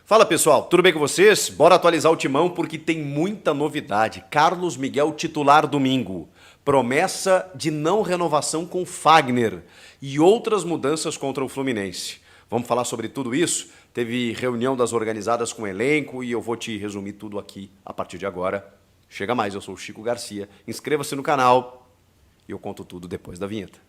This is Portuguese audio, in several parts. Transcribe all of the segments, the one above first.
Fala pessoal, tudo bem com vocês? Bora atualizar o timão porque tem muita novidade. Carlos Miguel titular domingo. Promessa de não renovação com Fagner e outras mudanças contra o Fluminense. Vamos falar sobre tudo isso? Teve reunião das organizadas com o elenco e eu vou te resumir tudo aqui a partir de agora. Chega mais, eu sou o Chico Garcia. Inscreva-se no canal e eu conto tudo depois da vinheta.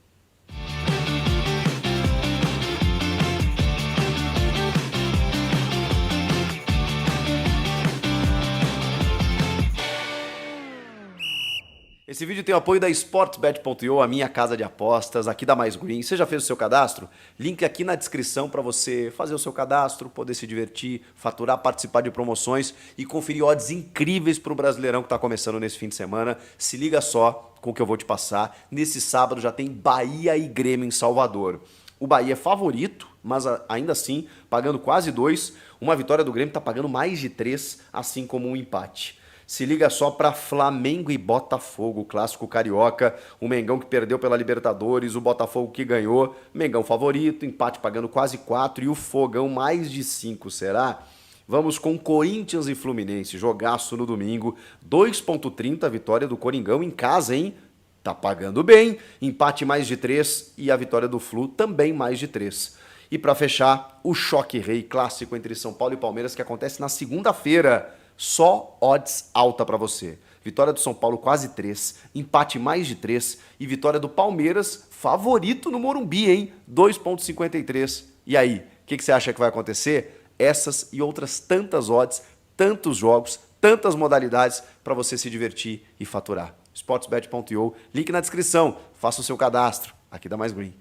Esse vídeo tem o apoio da Sportsbet.io, a minha casa de apostas, aqui da Mais Green. Você já fez o seu cadastro? Link aqui na descrição para você fazer o seu cadastro, poder se divertir, faturar, participar de promoções e conferir odds incríveis para o Brasileirão que está começando nesse fim de semana. Se liga só com o que eu vou te passar. Nesse sábado já tem Bahia e Grêmio em Salvador. O Bahia é favorito, mas ainda assim, pagando quase 2. Uma vitória do Grêmio está pagando mais de 3, assim como um empate. Se liga só para Flamengo e Botafogo, o clássico carioca, o Mengão que perdeu pela Libertadores, o Botafogo que ganhou, Mengão favorito, empate pagando quase 4 e o Fogão mais de 5, será? Vamos com Corinthians e Fluminense, jogaço no domingo, 2,30 vitória do Coringão em casa, hein? Tá pagando bem, empate mais de 3 e a vitória do Flu também mais de 3. E para fechar, o choque rei clássico entre São Paulo e Palmeiras que acontece na segunda-feira. Só odds alta para você. Vitória do São Paulo quase 3, empate mais de 3 e vitória do Palmeiras favorito no Morumbi, hein? 2,53. E aí, o que você acha que vai acontecer? Essas e outras tantas odds, tantos jogos, tantas modalidades para você se divertir e faturar. Sportsbet.io, link na descrição. Faça o seu cadastro aqui da Mais Green.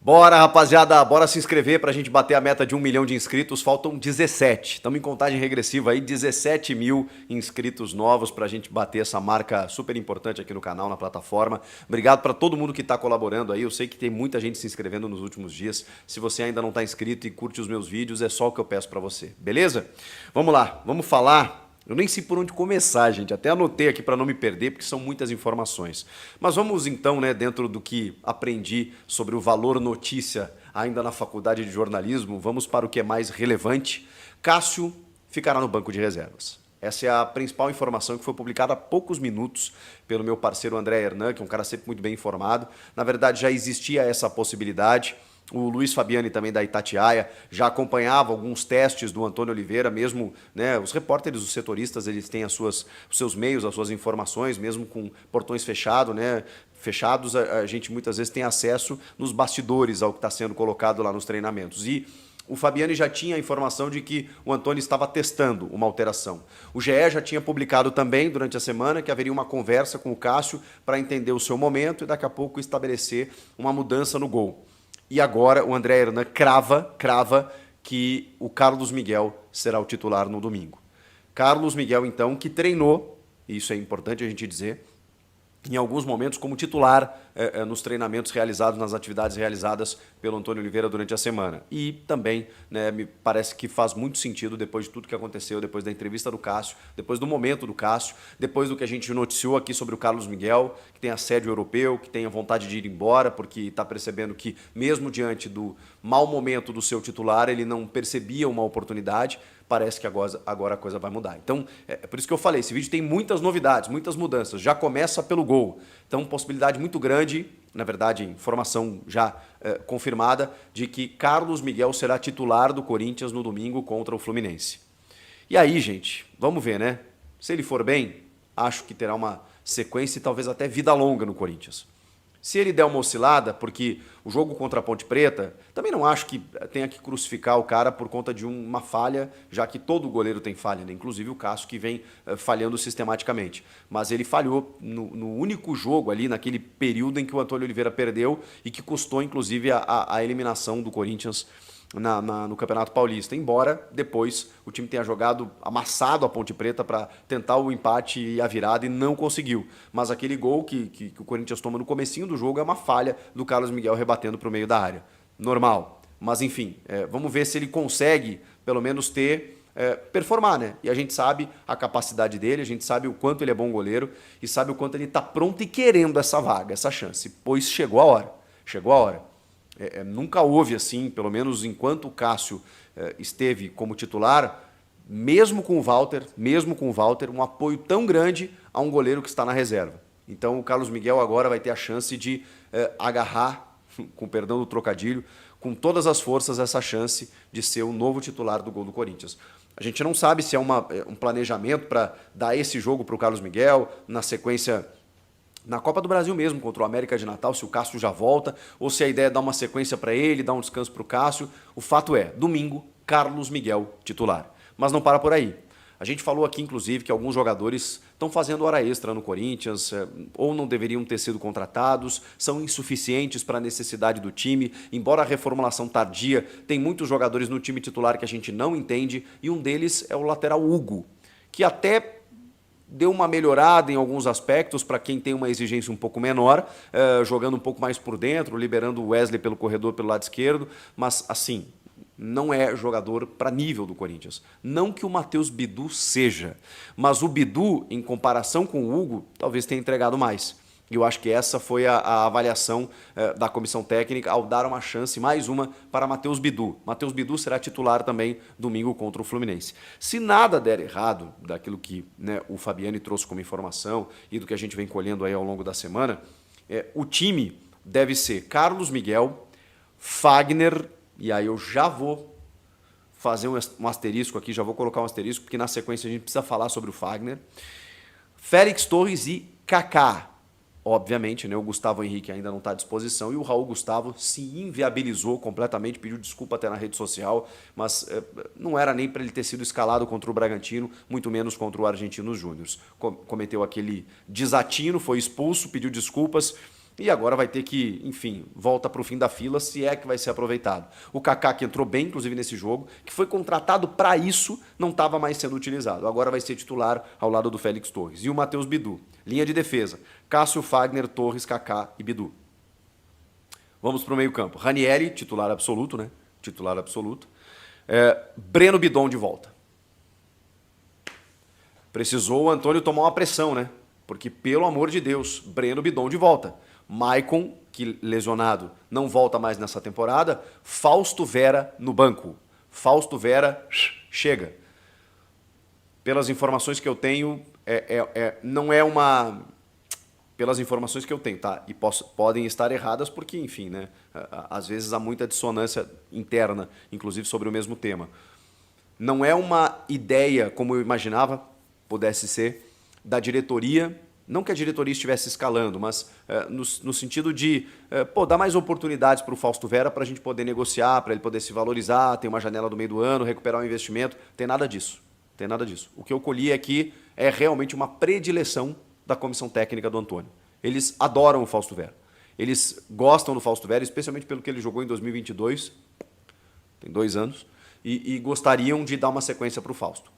Bora, rapaziada, bora se inscrever pra gente bater a meta de 1 milhão de inscritos. Faltam 17. Estamos em contagem regressiva aí, 17 mil inscritos novos pra gente bater essa marca super importante aqui no canal, na plataforma. Obrigado pra todo mundo que tá colaborando aí. Eu sei que tem muita gente se inscrevendo nos últimos dias. Se você ainda não tá inscrito e curte os meus vídeos, é só o que eu peço pra você, beleza? Vamos lá, vamos falar. Eu nem sei por onde começar, gente. Até anotei aqui para não me perder, porque são muitas informações. Mas vamos então, né, dentro do que aprendi sobre o valor notícia ainda na faculdade de jornalismo, vamos para o que é mais relevante. Cássio ficará no banco de reservas. Essa é a principal informação que foi publicada há poucos minutos pelo meu parceiro André Hernan, que é um cara sempre muito bem informado. Na verdade, já existia essa possibilidade. O Luiz Fabiani também da Itatiaia já acompanhava alguns testes do Antônio Oliveira, mesmo, né, os repórteres, os setoristas, eles têm os seus meios, as suas informações, mesmo com portões fechados, né, fechados, a gente muitas vezes tem acesso nos bastidores ao que está sendo colocado lá nos treinamentos. E o Fabiani já tinha a informação de que o Antônio estava testando uma alteração. O GE já tinha publicado também durante a semana que haveria uma conversa com o Cássio para entender o seu momento e daqui a pouco estabelecer uma mudança no gol. E agora o André Hernan crava que o Carlos Miguel será o titular no domingo. Carlos Miguel, então, que treinou, e isso é importante a gente dizer, em alguns momentos como titular nos treinamentos realizados, nas atividades realizadas pelo Antônio Oliveira durante a semana. E também, né, me parece que faz muito sentido depois de tudo que aconteceu, depois da entrevista do Cássio, depois do momento do Cássio, depois do que a gente noticiou aqui sobre o Carlos Miguel, que tem assédio europeu, que tem a vontade de ir embora, porque está percebendo que mesmo diante do mau momento do seu titular, ele não percebia uma oportunidade. Parece que agora a coisa vai mudar. Então, é por isso que eu falei, esse vídeo tem muitas novidades, muitas mudanças. Já começa pelo gol. Então, possibilidade muito grande, na verdade, informação já confirmada, de que Carlos Miguel será titular do Corinthians no domingo contra o Fluminense. E aí, gente, vamos ver, né? Se ele for bem, acho que terá uma sequência e talvez até vida longa no Corinthians. Se ele der uma oscilada, porque o jogo contra a Ponte Preta, também não acho que tenha que crucificar o cara por conta de uma falha, já que todo goleiro tem falha, né? Inclusive o Cássio que vem falhando sistematicamente. Mas ele falhou no único jogo ali, naquele período em que o Antônio Oliveira perdeu e que custou inclusive a eliminação do Corinthians no Campeonato Paulista, embora depois o time tenha jogado amassado a Ponte Preta para tentar o empate e a virada e não conseguiu. Mas aquele gol que o Corinthians toma no comecinho do jogo é uma falha do Carlos Miguel rebatendo para o meio da área. Normal. Mas enfim, vamos ver se ele consegue pelo menos performar, né? E a gente sabe a capacidade dele, a gente sabe o quanto ele é bom goleiro e sabe o quanto ele está pronto e querendo essa vaga, essa chance, pois chegou a hora. Chegou a hora. Nunca houve assim, pelo menos enquanto o Cássio esteve como titular, mesmo com o Walter, um apoio tão grande a um goleiro que está na reserva. Então o Carlos Miguel agora vai ter a chance de agarrar, com perdão do trocadilho, com todas as forças essa chance de ser o novo titular do gol do Corinthians. A gente não sabe se é um planejamento para dar esse jogo para o Carlos Miguel, na sequência, na Copa do Brasil mesmo, contra o América de Natal, se o Cássio já volta, ou se a ideia é dar uma sequência para ele, dar um descanso para o Cássio. O fato é, domingo, Carlos Miguel titular. Mas não para por aí. A gente falou aqui, inclusive, que alguns jogadores estão fazendo hora extra no Corinthians, ou não deveriam ter sido contratados, são insuficientes para a necessidade do time, embora a reformulação tardia, tem muitos jogadores no time titular que a gente não entende, e um deles é o lateral Hugo, que até deu uma melhorada em alguns aspectos para quem tem uma exigência um pouco menor, jogando um pouco mais por dentro, liberando o Wesley pelo corredor pelo lado esquerdo, mas assim, não é jogador para nível do Corinthians. Não que o Matheus Bidu seja, mas o Bidu, em comparação com o Hugo, talvez tenha entregado mais. E eu acho que essa foi a avaliação da comissão técnica ao dar uma chance, mais uma, para Matheus Bidu. Matheus Bidu será titular também domingo contra o Fluminense. Se nada der errado, daquilo que, né, o Fabiani trouxe como informação e do que a gente vem colhendo aí ao longo da semana, o time deve ser Carlos Miguel, Fagner. E aí eu já vou fazer um asterisco aqui, já vou colocar um asterisco, porque na sequência a gente precisa falar sobre o Fagner. Félix Torres e Kaká. Obviamente, né, o Gustavo Henrique ainda não está à disposição e o Raul Gustavo se inviabilizou completamente, pediu desculpa até na rede social, mas não era nem para ele ter sido escalado contra o Bragantino, muito menos contra o Argentinos Júnior. Cometeu aquele desatino, foi expulso, pediu desculpas. E agora vai ter que, enfim, volta para o fim da fila, se é que vai ser aproveitado. O Kaká, que entrou bem, inclusive, nesse jogo, que foi contratado para isso, não estava mais sendo utilizado. Agora vai ser titular ao lado do Félix Torres. E o Matheus Bidu. Linha de defesa. Cássio, Fagner, Torres, Kaká e Bidu. Vamos para o meio-campo. Ranieri, titular absoluto, né? Titular absoluto. Breno Bidon de volta. Precisou o Antônio tomar uma pressão, né? Porque, pelo amor de Deus, Breno Bidon de volta. Maicon, que lesionado, não volta mais nessa temporada. Fausto Vera no banco. Fausto Vera chega. Pelas informações que eu tenho, não é uma... Pelas informações que eu tenho, tá? E podem estar erradas porque, enfim, né? Às vezes há muita dissonância interna, inclusive sobre o mesmo tema. Não é uma ideia, como eu imaginava, pudesse ser, da diretoria. Não que a diretoria estivesse escalando, mas no sentido de dar mais oportunidades para o Fausto Vera para a gente poder negociar, para ele poder se valorizar, ter uma janela do meio do ano, recuperar o investimento. Tem nada disso. Tem nada disso. O que eu colhi aqui é realmente uma predileção da comissão técnica do Antônio. Eles adoram o Fausto Vera. Eles gostam do Fausto Vera, especialmente pelo que ele jogou em 2022, tem 2 anos, e gostariam de dar uma sequência para o Fausto.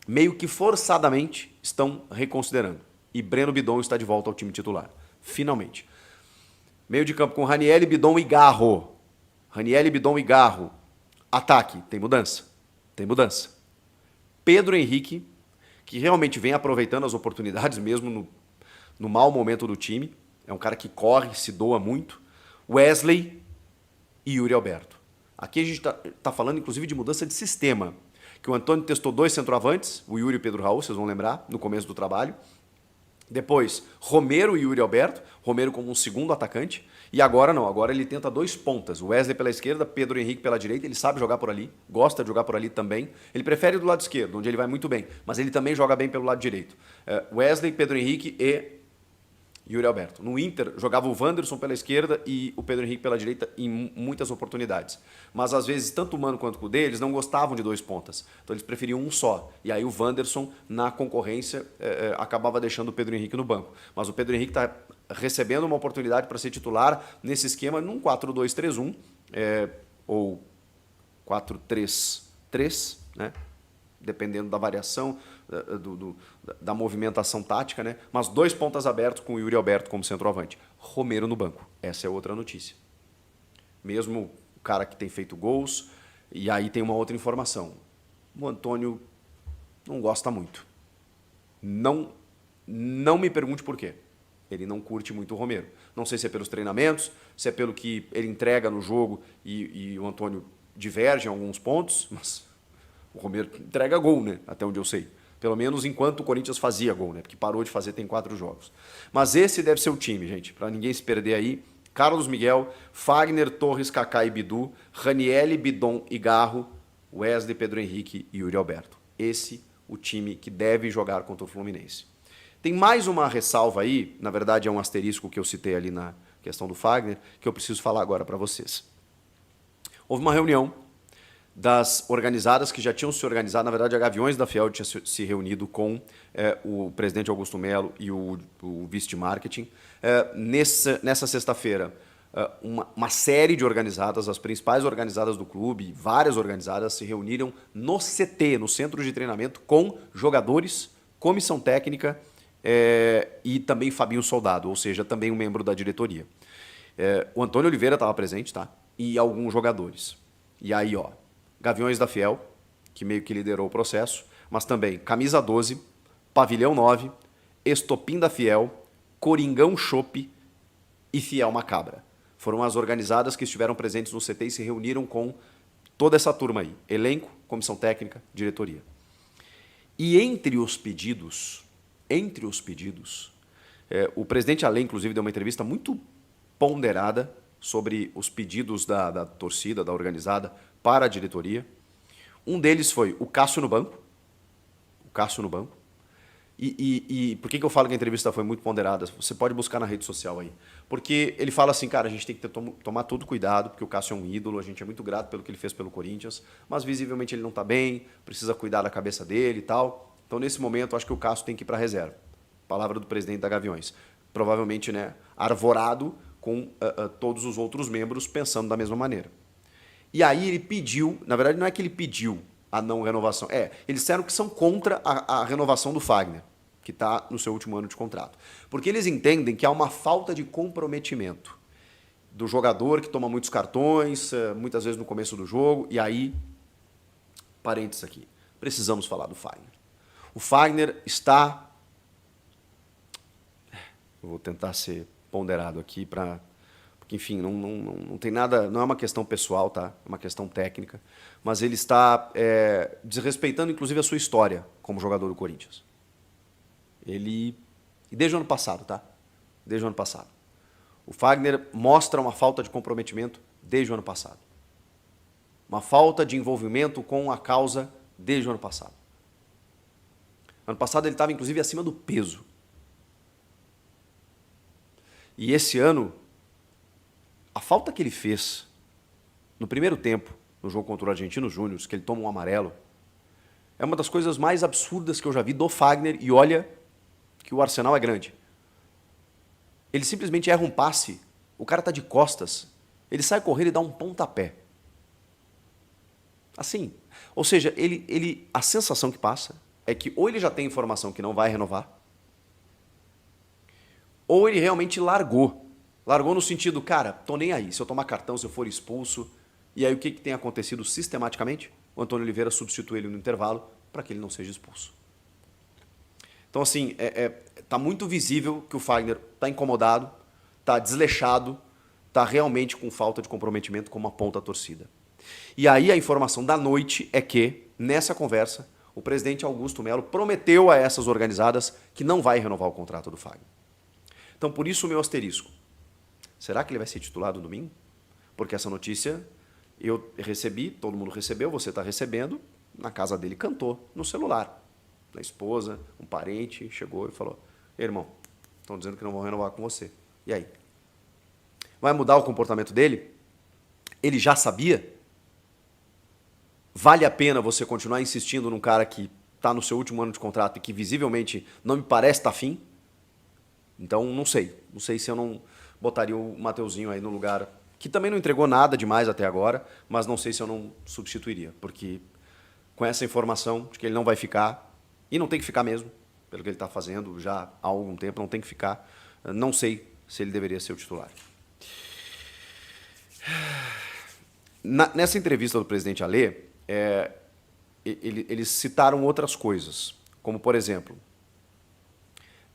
Meio que forçadamente estão reconsiderando. E Breno Bidon está de volta ao time titular. Finalmente. Meio de campo com Ranieri, Bidon e Garro. Ranieri, Bidon e Garro. Ataque. Tem mudança. Tem mudança. Pedro Henrique, que realmente vem aproveitando as oportunidades, mesmo no mau momento do time. É um cara que corre, se doa muito. Wesley e Yuri Alberto. Aqui a gente está falando, inclusive, de mudança de sistema. Que o Antônio testou 2 centroavantes, o Yuri e o Pedro Raul, vocês vão lembrar, no começo do trabalho. Depois, Romero e Yuri Alberto, Romero como um segundo atacante, e agora não, agora ele tenta 2 pontas, o Wesley pela esquerda, Pedro Henrique pela direita, ele sabe jogar por ali, gosta de jogar por ali também, ele prefere do lado esquerdo, onde ele vai muito bem, mas ele também joga bem pelo lado direito. Wesley, Pedro Henrique e Yuri Alberto. No Inter, jogava o Wanderson pela esquerda e o Pedro Henrique pela direita em muitas oportunidades. Mas, às vezes, tanto o Mano quanto o Kudê, eles não gostavam de 2 pontas. Então, eles preferiam um só. E aí, o Wanderson, na concorrência, acabava deixando o Pedro Henrique no banco. Mas o Pedro Henrique está recebendo uma oportunidade para ser titular nesse esquema, num 4-2-3-1, ou 4-3-3, né? Dependendo da variação, da movimentação tática, né? Mas 2 pontas abertos com o Yuri Alberto como centroavante. Romero no banco. Essa é outra notícia. Mesmo o cara que tem feito gols, e aí tem uma outra informação. O Antônio não gosta muito. Não me pergunte por quê. Ele não curte muito o Romero. Não sei se é pelos treinamentos, se é pelo que ele entrega no jogo e o Antônio diverge em alguns pontos, mas o Romero entrega gol, né? Até onde eu sei. Pelo menos enquanto o Corinthians fazia gol, né? Porque parou de fazer tem 4 jogos. Mas esse deve ser o time, gente, para ninguém se perder aí. Carlos Miguel, Fagner, Torres, Kaká e Bidu, Ranieri, Bidon e Garro, Wesley, Pedro Henrique e Yuri Alberto. Esse o time que deve jogar contra o Fluminense. Tem mais uma ressalva aí, na verdade é um asterisco que eu citei ali na questão do Fagner, que eu preciso falar agora para vocês. Houve uma reunião das organizadas que já tinham se organizado, na verdade a Gaviões da Fiel tinha se reunido com o presidente Augusto Melo e o vice de marketing. Nessa sexta-feira, uma série de organizadas, as principais organizadas do clube, várias organizadas se reuniram no CT, no Centro de Treinamento, com jogadores, comissão técnica e também Fabinho Soldado, ou seja, também um membro da diretoria. O Antônio Oliveira estava presente, tá? E alguns jogadores. E aí, ó, Gaviões da Fiel, que meio que liderou o processo, mas também Camisa 12, Pavilhão 9, Estopim da Fiel, Coringão Chopp e Fiel Macabra. Foram as organizadas que estiveram presentes no CT e se reuniram com toda essa turma aí. Elenco, comissão técnica, diretoria. E entre os pedidos, o presidente Alê, inclusive, deu uma entrevista muito ponderada sobre os pedidos da torcida, da organizada, para a diretoria. Um deles foi o Cássio no banco. E por que eu falo que a entrevista foi muito ponderada? Você pode buscar na rede social aí. Porque ele fala assim, cara, a gente tem que tomar todo cuidado, porque o Cássio é um ídolo, a gente é muito grato pelo que ele fez pelo Corinthians, mas visivelmente ele não está bem, precisa cuidar da cabeça dele e tal. Então, nesse momento, acho que o Cássio tem que ir para a reserva. Palavra do presidente da Gaviões. Provavelmente, né, arvorado com todos os outros membros pensando da mesma maneira. E aí ele pediu, na verdade não é que ele pediu a não renovação, eles disseram que são contra a renovação do Fagner, que está no seu último ano de contrato. Porque eles entendem que há uma falta de comprometimento do jogador que toma muitos cartões, muitas vezes no começo do jogo, e aí, parênteses aqui, precisamos falar do Fagner. O Fagner está, eu vou tentar ser ponderado aqui para... Porque, enfim, não tem nada, não é uma questão pessoal, tá? É uma questão técnica. Mas ele está desrespeitando, inclusive, a sua história como jogador do Corinthians. E desde o ano passado, tá? Desde o ano passado. O Fagner mostra uma falta de comprometimento desde o ano passado. Uma falta de envolvimento com a causa desde o ano passado. Ano passado ele estava, inclusive, acima do peso. E esse ano, a falta que ele fez no primeiro tempo, no jogo contra o Argentinos Júnior, que ele toma um amarelo, é uma das coisas mais absurdas que eu já vi do Fagner, e olha que o Arsenal é grande. Ele simplesmente erra um passe, o cara está de costas, ele sai correndo e dá um pontapé. Assim, ou seja, a sensação que passa é que ou ele já tem informação que não vai renovar, ou ele realmente largou. Largou no sentido, cara, tô nem aí, se eu tomar cartão, se eu for expulso. E aí o que tem acontecido sistematicamente? O Antônio Oliveira substitui ele no intervalo para que ele não seja expulso. Então, assim, tá muito visível que o Fagner tá incomodado, tá desleixado, tá realmente com falta de comprometimento com uma ponta torcida. E aí a informação da noite é que, nessa conversa, o presidente Augusto Melo prometeu a essas organizadas que não vai renovar o contrato do Fagner. Então, por isso o meu asterisco. Será que ele vai ser titular no domingo? Porque essa notícia eu recebi, todo mundo recebeu, você está recebendo, na casa dele cantou, no celular. A esposa, um parente, chegou e falou, irmão, estão dizendo que não vão renovar com você. E aí? Vai mudar o comportamento dele? Ele já sabia? Vale a pena você continuar insistindo num cara que está no seu último ano de contrato e que visivelmente não me parece estar afim? Então, não sei. Não sei se eu não botaria o Mateuzinho aí no lugar, que também não entregou nada demais até agora, mas não sei se eu não substituiria, porque com essa informação de que ele não vai ficar, e não tem que ficar mesmo, pelo que ele está fazendo já há algum tempo, não tem que ficar, não sei se ele deveria ser o titular. Nessa entrevista do presidente Alê, eles citaram outras coisas, como, por exemplo,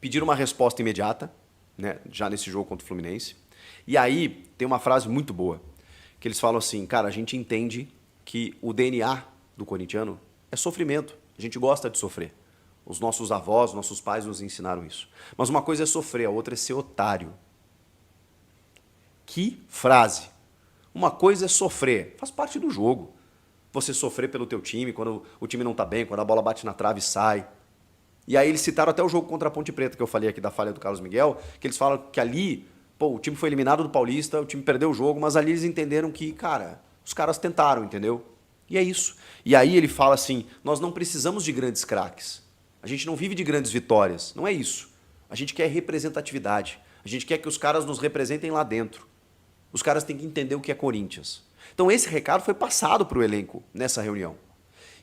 pedir uma resposta imediata, né, já nesse jogo contra o Fluminense. E aí tem uma frase muito boa, que eles falam assim, cara, a gente entende que o DNA do corintiano é sofrimento. A gente gosta de sofrer. Os nossos avós, nossos pais nos ensinaram isso. Mas uma coisa é sofrer, a outra é ser otário. Que frase! Uma coisa é sofrer, faz parte do jogo. Você sofrer pelo teu time, quando o time não tá bem, quando a bola bate na trave e sai. E aí eles citaram até o jogo contra a Ponte Preta, que eu falei aqui da falha do Carlos Miguel, que eles falam que ali, pô, o time foi eliminado do Paulista, o time perdeu o jogo, mas ali eles entenderam que, cara, os caras tentaram, entendeu? E é isso. E aí ele fala assim, nós não precisamos de grandes craques. A gente não vive de grandes vitórias. Não é isso. A gente quer representatividade. A gente quer que os caras nos representem lá dentro. Os caras têm que entender o que é Corinthians. Então esse recado foi passado para o elenco nessa reunião.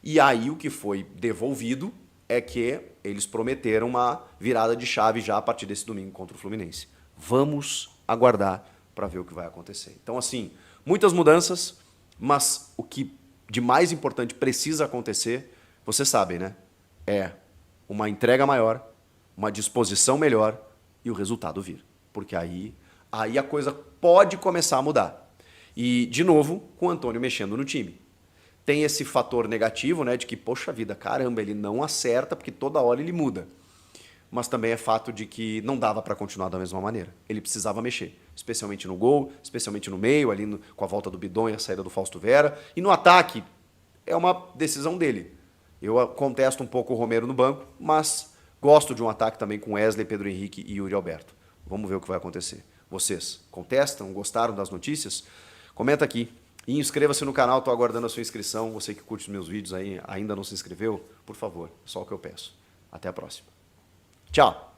E aí o que foi devolvido é que eles prometeram uma virada de chave já a partir desse domingo contra o Fluminense. Vamos aguardar para ver o que vai acontecer. Então assim, muitas mudanças, mas o que de mais importante precisa acontecer, vocês sabem, né? É uma entrega maior, uma disposição melhor e o resultado vir. Porque aí a coisa pode começar a mudar. E, de novo, com o Antônio mexendo no time. Tem esse fator negativo, né, de que, poxa vida, caramba, ele não acerta porque toda hora ele muda. Mas também é fato de que não dava para continuar da mesma maneira. Ele precisava mexer, especialmente no gol, especialmente no meio, ali com a volta do Bidon e a saída do Fausto Vera. E no ataque, é uma decisão dele. Eu contesto um pouco o Romero no banco, mas gosto de um ataque também com Wesley, Pedro Henrique e Yuri Alberto. Vamos ver o que vai acontecer. Vocês contestam? Gostaram das notícias? Comenta aqui. E inscreva-se no canal, estou aguardando a sua inscrição. Você que curte os meus vídeos aí, ainda não se inscreveu, por favor, só o que eu peço. Até a próxima. Tchau!